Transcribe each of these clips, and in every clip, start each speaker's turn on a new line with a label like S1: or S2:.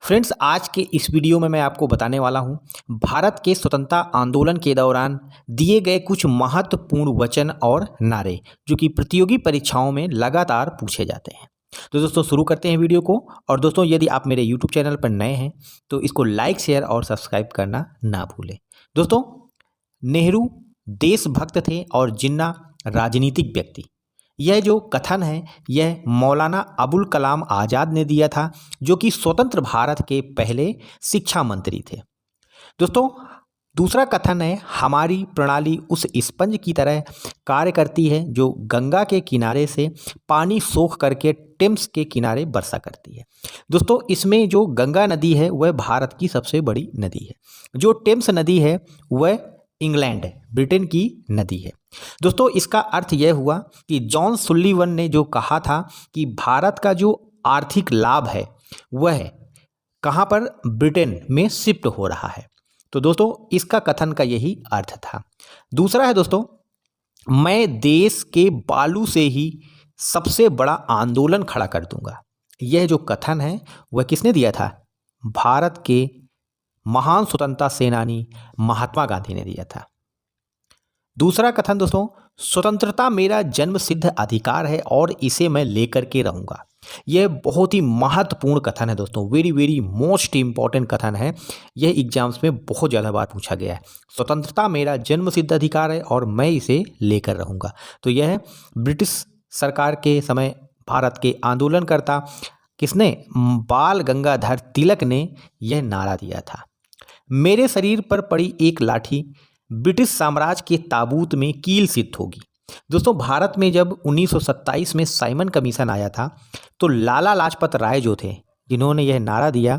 S1: Friends, आज के इस वीडियो में मैं आपको बताने वाला हूं भारत के स्वतंत्रता आंदोलन के दौरान दिए गए कुछ महत्वपूर्ण वचन और नारे जो कि प्रतियोगी परीक्षाओं में लगातार पूछे जाते हैं। तो दोस्तों शुरू करते हैं वीडियो को। और दोस्तों यदि आप मेरे यूट्यूब चैनल पर नए हैं तो इसको लाइक शेयर और सब्सक्राइब करना ना भूलें। दोस्तों, नेहरू देशभक्त थे और जिन्ना राजनीतिक व्यक्ति। यह जो कथन है यह मौलाना अबुल कलाम आज़ाद ने दिया था, जो कि स्वतंत्र भारत के पहले शिक्षा मंत्री थे। दोस्तों, दूसरा कथन है हमारी प्रणाली उस स्पंज की तरह कार्य करती है जो गंगा के किनारे से पानी सोख करके टेम्स के किनारे बरसा करती है। दोस्तों, इसमें जो गंगा नदी है वह भारत की सबसे बड़ी नदी है। जो टेम्स नदी है वह इंग्लैंड ब्रिटेन की नदी है। दोस्तों, इसका अर्थ यह हुआ कि जॉन सुल्लीवन ने जो कहा था कि भारत का जो आर्थिक लाभ है वह कहाँ पर ब्रिटेन में शिफ्ट हो रहा है। तो दोस्तों, इसका कथन का यही अर्थ था। दूसरा है दोस्तों, मैं देश के बालू से ही सबसे बड़ा आंदोलन खड़ा कर दूंगा। यह जो कथन है वह किसने दिया था? भारत के महान स्वतंत्रता सेनानी महात्मा गांधी ने दिया था। दूसरा कथन दोस्तों, स्वतंत्रता मेरा जन्म सिद्ध अधिकार है और इसे मैं लेकर के रहूंगा। यह बहुत ही महत्वपूर्ण कथन है दोस्तों, वेरी वेरी मोस्ट इंपॉर्टेंट कथन है। यह एग्जाम्स में बहुत ज़्यादा बार पूछा गया है। स्वतंत्रता मेरा जन्म सिद्ध अधिकार है और मैं इसे लेकर रहूंगा। तो यह ब्रिटिश सरकार के समय भारत के आंदोलनकर्ता किसने? बाल गंगाधर तिलक ने यह नारा दिया था। मेरे शरीर पर पड़ी एक लाठी ब्रिटिश साम्राज्य के ताबूत में कील सिद्ध होगी। दोस्तों, भारत में जब 1927 में साइमन कमीशन आया था तो लाला लाजपत राय जो थे जिन्होंने यह नारा दिया,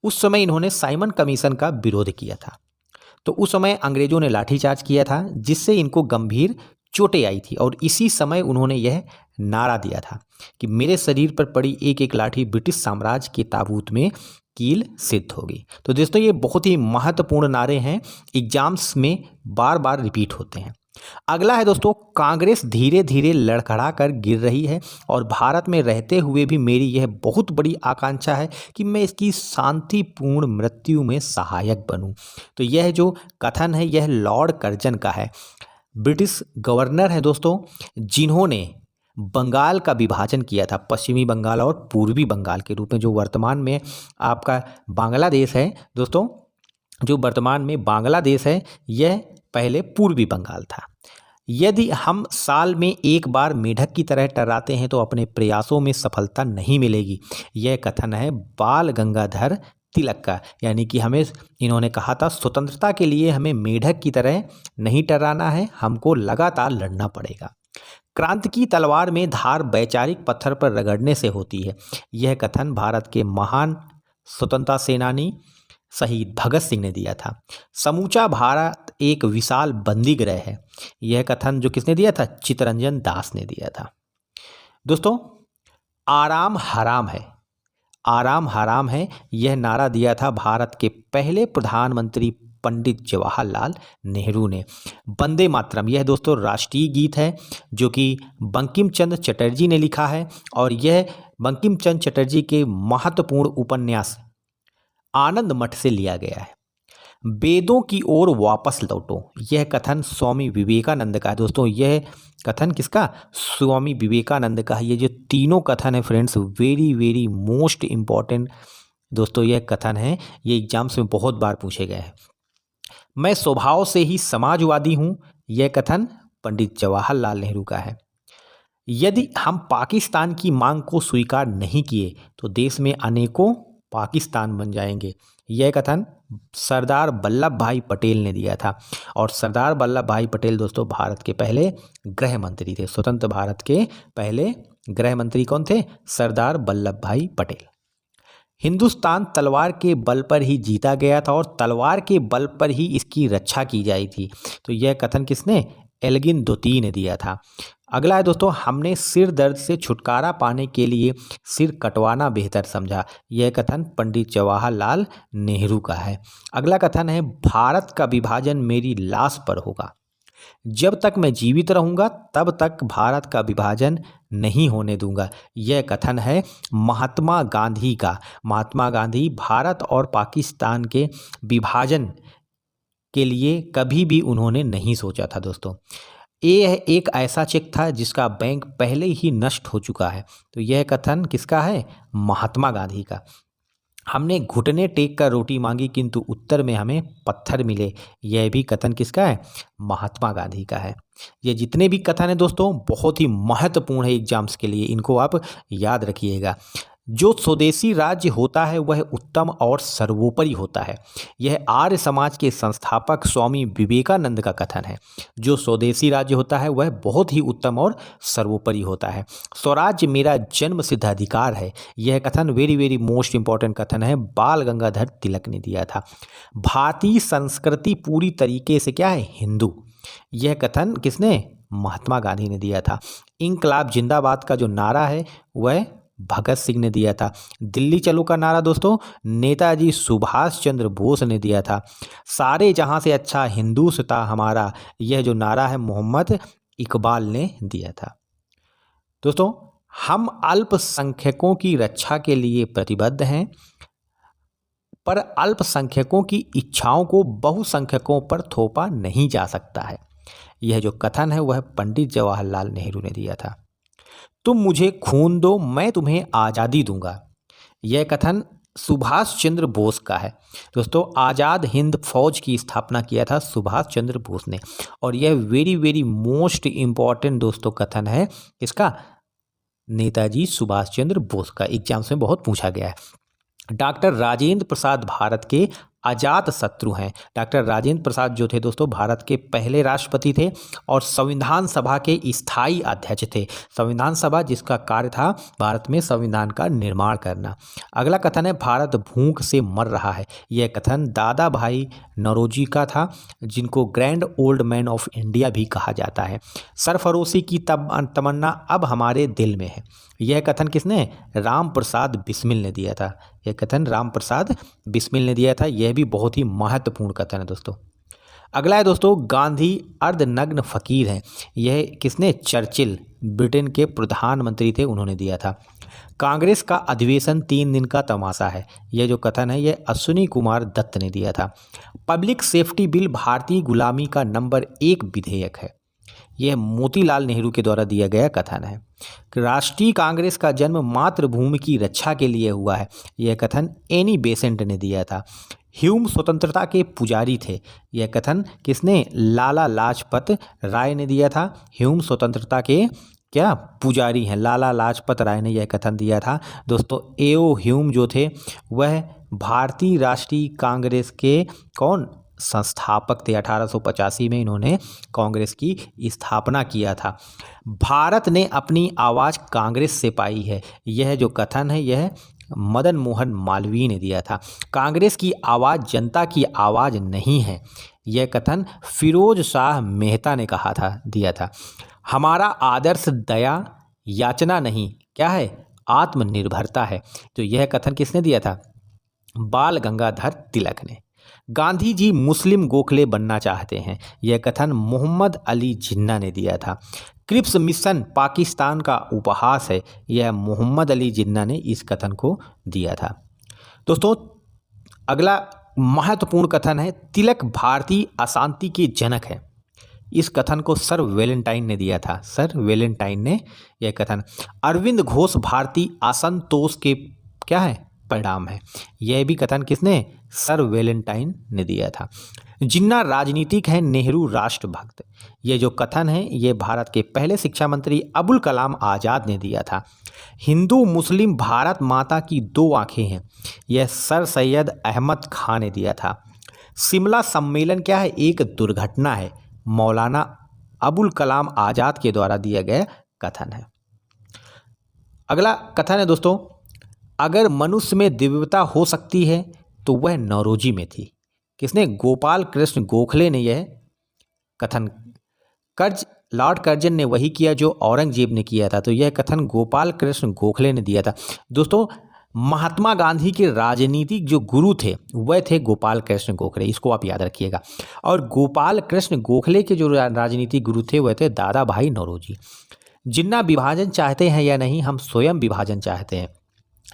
S1: उस समय इन्होंने साइमन कमीशन का विरोध किया था। तो उस समय अंग्रेजों ने लाठीचार्ज किया था जिससे इनको गंभीर चोटें आई थी और इसी समय उन्होंने यह नारा दिया था कि मेरे शरीर पर पड़ी एक एक लाठी ब्रिटिश साम्राज्य के ताबूत में कील सिद्ध होगी। तो दोस्तों, ये बहुत ही महत्वपूर्ण नारे हैं, एग्जाम्स में बार बार रिपीट होते हैं। अगला है दोस्तों, कांग्रेस धीरे धीरे लड़खड़ा कर गिर रही है और भारत में रहते हुए भी मेरी यह बहुत बड़ी आकांक्षा है कि मैं इसकी शांतिपूर्ण मृत्यु में सहायक बनूं। तो यह जो कथन है यह लॉर्ड कर्जन का है। ब्रिटिश गवर्नर है दोस्तों, जिन्होंने बंगाल का विभाजन किया था, पश्चिमी बंगाल और पूर्वी बंगाल के रूप में, जो वर्तमान में आपका बांग्लादेश है। दोस्तों, जो वर्तमान में बांग्लादेश है यह पहले पूर्वी बंगाल था। यदि हम साल में एक बार मेढक की तरह टर्राते हैं तो अपने प्रयासों में सफलता नहीं मिलेगी। यह कथन है बाल गंगाधर तिलक का, यानी कि हमें इन्होंने कहा था स्वतंत्रता के लिए हमें मेढक की तरह नहीं टर्राना है, हमको लगातार लड़ना पड़ेगा। क्रांति की तलवार में धार वैचारिक पत्थर पर रगड़ने से होती है। यह कथन भारत के महान स्वतंत्रता सेनानी शहीद भगत सिंह ने दिया था। समूचा भारत एक विशाल बंदीगृह है। यह कथन जो किसने दिया था? चित्तरंजन दास ने दिया था। दोस्तों, आराम हराम है, आराम हराम है, यह नारा दिया था भारत के पहले प्रधानमंत्री पंडित जवाहरलाल नेहरू ने। वंदे मातरम, यह दोस्तों राष्ट्रीय गीत है जो कि बंकिम चंद्र चटर्जी ने लिखा है और यह बंकिम चंद्र चटर्जी के महत्वपूर्ण उपन्यास आनंद मठ से लिया गया है। वेदों की ओर वापस लौटो, यह कथन स्वामी विवेकानंद का है। दोस्तों, यह कथन किसका? स्वामी विवेकानंद का है। ये जो तीनों कथन है friends, very very most important दोस्तों यह कथन है, ये एग्जाम्स में बहुत बार पूछे गए हैं। मैं स्वभाव से ही समाजवादी हूँ, यह कथन पंडित जवाहरलाल नेहरू का है। यदि हम पाकिस्तान की मांग को स्वीकार नहीं किए तो देश में अनेकों पाकिस्तान बन जाएंगे, यह कथन सरदार वल्लभ भाई पटेल ने दिया था। और सरदार वल्लभ भाई पटेल दोस्तों भारत के पहले गृह मंत्री थे। स्वतंत्र भारत के पहले गृह मंत्री कौन थे? सरदार वल्लभ भाई पटेल। हिंदुस्तान तलवार के बल पर ही जीता गया था और तलवार के बल पर ही इसकी रक्षा की जाई थी। तो यह कथन किसने? एल्गिन दोती ने दिया था। अगला है दोस्तों, हमने सिर दर्द से छुटकारा पाने के लिए सिर कटवाना बेहतर समझा। यह कथन पंडित जवाहरलाल नेहरू का है। अगला कथन है भारत का विभाजन मेरी लाश पर होगा। जब तक मैं जीवित रहूंगा तब तक भारत का विभाजन नहीं होने दूंगा। यह कथन है महात्मा गांधी का। महात्मा गांधी भारत और पाकिस्तान के विभाजन के लिए कभी भी उन्होंने नहीं सोचा था दोस्तों। ये एक ऐसा चेक था जिसका बैंक पहले ही नष्ट हो चुका है। तो यह कथन किसका है? महात्मा गांधी का। हमने घुटने टेक कर रोटी मांगी किंतु उत्तर में हमें पत्थर मिले। यह भी कथन किसका है? महात्मा गांधी का है। ये जितने भी कथन है दोस्तों बहुत ही महत्वपूर्ण है एग्जाम्स के लिए, इनको आप याद रखिएगा। जो स्वदेशी राज्य होता है वह उत्तम और सर्वोपरि होता है। यह आर्य समाज के संस्थापक स्वामी विवेकानंद का कथन है। जो स्वदेशी राज्य होता है वह बहुत ही उत्तम और सर्वोपरि होता है। स्वराज्य मेरा जन्म सिद्ध अधिकार है। यह कथन वेरी वेरी मोस्ट इंपॉर्टेंट कथन है, बाल गंगाधर तिलक ने दिया था। भारतीय संस्कृति पूरी तरीके से क्या है? हिंदू। यह कथन किसने? महात्मा गांधी ने दिया था। इंकलाब जिंदाबाद का जो नारा है वह भगत सिंह ने दिया था। दिल्ली चलो का नारा दोस्तों नेताजी सुभाष चंद्र बोस ने दिया था। सारे जहां से अच्छा हिंदुस्तान हमारा, यह जो नारा है मोहम्मद इकबाल ने दिया था। दोस्तों हम अल्पसंख्यकों की रक्षा के लिए प्रतिबद्ध हैं, पर अल्पसंख्यकों की इच्छाओं को बहुसंख्यकों पर थोपा नहीं जा सकता है। यह जो कथन है वह पंडित जवाहरलाल नेहरू ने दिया था। तुम मुझे खून दो मैं तुम्हें आज़ादी दूंगा। यह कथन सुभाष चंद्र बोस का है। दोस्तों आज़ाद हिंद फौज की स्थापना किया था सुभाष चंद्र बोस ने, और यह वेरी वेरी मोस्ट इम्पॉर्टेंट दोस्तों कथन है इसका, नेताजी सुभाष चंद्र बोस का। एग्जाम्स में बहुत पूछा गया है। डॉक्टर राजेंद्र प्रसाद भारत के अजात शत्रु हैं। डॉक्टर राजेंद्र प्रसाद जो थे दोस्तों भारत के पहले राष्ट्रपति थे और संविधान सभा के स्थायी अध्यक्ष थे। संविधान सभा जिसका कार्य था भारत में संविधान का निर्माण करना। अगला कथन है भारत भूख से मर रहा है। यह कथन दादा भाई नौरोजी का था, जिनको grand old man of India भी कहा जाता है। सरफरोशी की तमन्ना अब हमारे दिल में है। यह कथन किसने? राम प्रसाद बिस्मिल ने दिया था। यह कथन राम प्रसाद बिस्मिल ने दिया था। यह भी बहुत ही महत्वपूर्ण कथन है दोस्तों। अगला है दोस्तों गांधी अर्धनग्न फकीर हैं। यह किसने? चर्चिल, ब्रिटेन के प्रधानमंत्री थे, उन्होंने दिया था। कांग्रेस का अधिवेशन 3 दिन का तमाशा है। यह जो कथन है यह अश्विनी कुमार दत्त ने दिया था। पब्लिक सेफ्टी बिल भारतीय गुलामी का नंबर 1 विधेयक है। यह मोतीलाल नेहरू के द्वारा दिया गया कथन है। राष्ट्रीय कांग्रेस का जन्म मातृभूमि की रक्षा के लिए हुआ है। यह कथन एनी बेसेंट ने दिया था। ह्यूम स्वतंत्रता के पुजारी थे। यह कथन किसने? लाला लाजपत राय ने दिया था। ह्यूम स्वतंत्रता के क्या पुजारी हैं? लाला लाजपत राय ने यह कथन दिया था। दोस्तों एओ ह्यूम जो थे वह भारतीय राष्ट्रीय कांग्रेस के कौन? संस्थापक थे। 1885 में इन्होंने कांग्रेस की स्थापना किया था। भारत ने अपनी आवाज़ कांग्रेस से पाई है। यह जो कथन है यह मदन मोहन मालवीय ने दिया था। कांग्रेस की आवाज़ जनता की आवाज़ नहीं है। यह कथन फिरोज शाह मेहता ने कहा था, दिया था। हमारा आदर्श दया याचना नहीं क्या है? आत्मनिर्भरता है। तो यह कथन किसने दिया था? बाल गंगाधर तिलक ने। गांधी जी मुस्लिम गोखले बनना चाहते हैं। यह कथन मोहम्मद अली जिन्ना ने दिया था। क्रिप्स मिशन पाकिस्तान का उपहास है। यह मोहम्मद अली जिन्ना ने इस कथन को दिया था। दोस्तों अगला महत्वपूर्ण कथन है तिलक भारतीय अशांति के जनक है। इस कथन को सर वेलेंटाइन ने दिया था। सर वेलेंटाइन ने यह कथन। अरविंद घोष भारतीय असंतोष के क्या है? परिणाम है। यह भी कथन किसने? सर वेलेंटाइन ने दिया था। जिन्ना राजनीतिक है, नेहरू राष्ट्रभक्त। यह जो कथन है ये भारत के पहले शिक्षा मंत्री अबुल कलाम आज़ाद ने दिया था। हिंदू मुस्लिम भारत माता की 2 आंखें हैं। यह सर सैयद अहमद खान ने दिया था। शिमला सम्मेलन क्या है? एक दुर्घटना है। मौलाना अबुल कलाम आज़ाद के द्वारा दिया गया कथन है। अगला कथन है दोस्तों अगर मनुष्य में दिव्यता हो सकती है तो वह नौरोजी में थी। किसने? गोपाल कृष्ण गोखले ने यह कथन। लॉर्ड कर्जन ने वही किया जो औरंगजेब ने किया था। तो यह कथन गोपाल कृष्ण गोखले ने दिया था। दोस्तों महात्मा गांधी के राजनीतिक जो गुरु थे वह थे गोपाल कृष्ण गोखले, इसको आप याद रखिएगा। और गोपाल कृष्ण गोखले के जो राजनीतिक गुरु थे वह थे दादा भाई नौरोजी। जिन्ना विभाजन चाहते हैं या नहीं, हम स्वयं विभाजन चाहते हैं,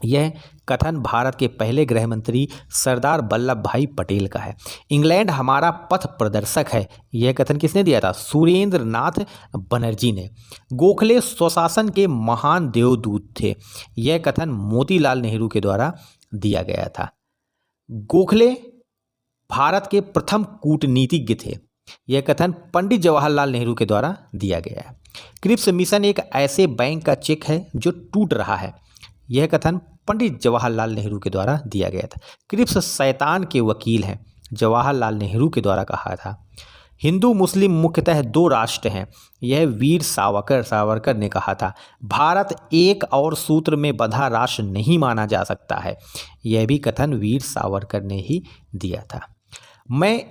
S1: यह कथन भारत के पहले गृह मंत्री सरदार वल्लभ भाई पटेल का है। इंग्लैंड हमारा पथ प्रदर्शक है, यह कथन किसने दिया था? सुरेंद्र नाथ बनर्जी ने। गोखले स्वशासन के महान देवदूत थे, यह कथन मोतीलाल नेहरू के द्वारा दिया गया था। गोखले भारत के प्रथम कूटनीतिज्ञ थे, यह कथन पंडित जवाहरलाल नेहरू के द्वारा दिया गया है। क्रिप्स मिशन एक ऐसे बैंक का चेक है जो टूट रहा है, यह कथन पंडित जवाहरलाल नेहरू के द्वारा दिया गया था। क्रिप्स शैतान के वकील हैं, जवाहरलाल नेहरू के द्वारा कहा था। हिंदू मुस्लिम मुख्यतः दो राष्ट्र हैं, यह वीर सावरकर ने कहा था। भारत एक और सूत्र में बंधा राष्ट्र नहीं माना जा सकता है, यह भी कथन वीर सावरकर ने ही दिया था। मैं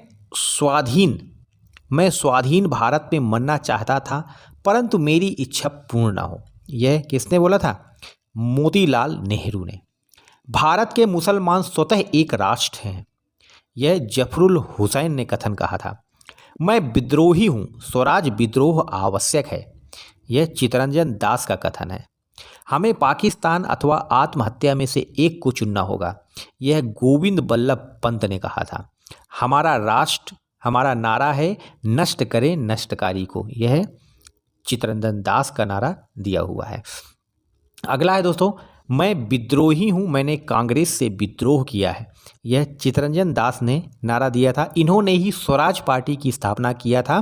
S1: स्वाधीन भारत में मरना चाहता था, परंतु मेरी इच्छा पूर्ण न हो, यह किसने बोला था? मोतीलाल नेहरू ने। भारत के मुसलमान स्वतः एक राष्ट्र हैं, यह जफरुल हुसैन ने कथन कहा था। मैं विद्रोही हूँ, स्वराज विद्रोह आवश्यक है, यह चित्तरंजन दास का कथन है। हमें पाकिस्तान अथवा आत्महत्या में से एक को चुनना होगा, यह गोविंद बल्लभ पंत ने कहा था। हमारा राष्ट्र, हमारा नारा है नष्ट करें नष्टकारी को, यह चित्तरंजन दास का नारा दिया हुआ है। अगला है दोस्तों, मैं विद्रोही हूँ, मैंने कांग्रेस से विद्रोह किया है, यह चित्तरंजन दास ने नारा दिया था। इन्होंने ही स्वराज पार्टी की स्थापना किया था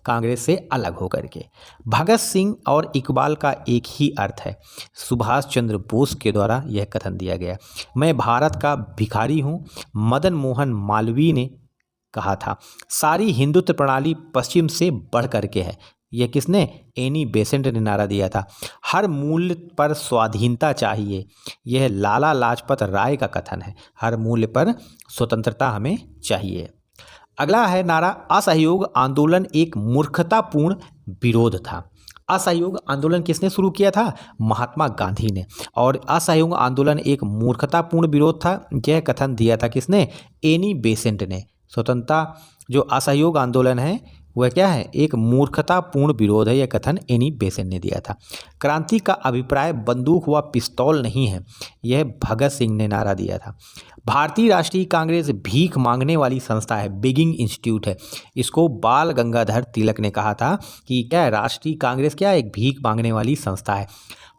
S1: कांग्रेस से अलग होकर के। भगत सिंह और इकबाल का एक ही अर्थ है, सुभाष चंद्र बोस के द्वारा यह कथन दिया गया। मैं भारत का भिखारी हूँ, मदन मोहन मालवीय ने कहा था। सारी हिंदुत्व प्रणाली पश्चिम से बढ़ करके है, यह किसने? एनी बेसेंट ने नारा दिया था। हर मूल्य पर स्वाधीनता चाहिए, यह लाला लाजपत राय का कथन है। हर मूल्य पर स्वतंत्रता हमें चाहिए। अगला है नारा, असहयोग आंदोलन एक मूर्खतापूर्ण विरोध था। असहयोग आंदोलन किसने शुरू किया था? महात्मा गांधी ने। और असहयोग आंदोलन एक मूर्खतापूर्ण विरोध था, यह कथन दिया था किसने? एनी बेसेंट ने। स्वतंत्रता जो असहयोग आंदोलन है वह क्या है? एक मूर्खतापूर्ण विरोध है, यह कथन एनी बेसेंट ने दिया था। क्रांति का अभिप्राय बंदूक व पिस्तौल नहीं है, यह भगत सिंह ने नारा दिया था। भारतीय राष्ट्रीय कांग्रेस भीख मांगने वाली संस्था है, बेगिंग इंस्टीट्यूट है, इसको बाल गंगाधर तिलक ने कहा था कि क्या है? राष्ट्रीय कांग्रेस क्या है? एक भीख मांगने वाली संस्था है।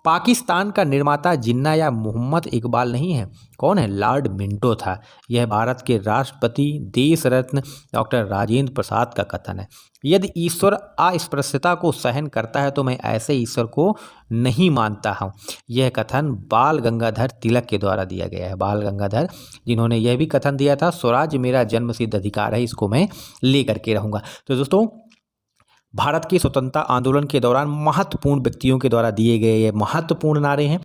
S1: पाकिस्तान का निर्माता जिन्ना या मोहम्मद इकबाल नहीं है, कौन है? लॉर्ड मिंटो था। यह भारत के राष्ट्रपति देश रत्न डॉक्टर राजेंद्र प्रसाद का कथन है। यदि ईश्वर अस्पृश्यता को सहन करता है तो मैं ऐसे ईश्वर को नहीं मानता हूँ, यह कथन बाल गंगाधर तिलक के द्वारा दिया गया है। बाल गंगाधर जिन्होंने यह भी कथन दिया था, स्वराज मेरा जन्मसिद्ध अधिकार है, इसको मैं लेकर के रहूँगा। तो दोस्तों, भारत के स्वतंत्रता आंदोलन के दौरान महत्वपूर्ण व्यक्तियों के द्वारा दिए गए ये महत्वपूर्ण नारे हैं।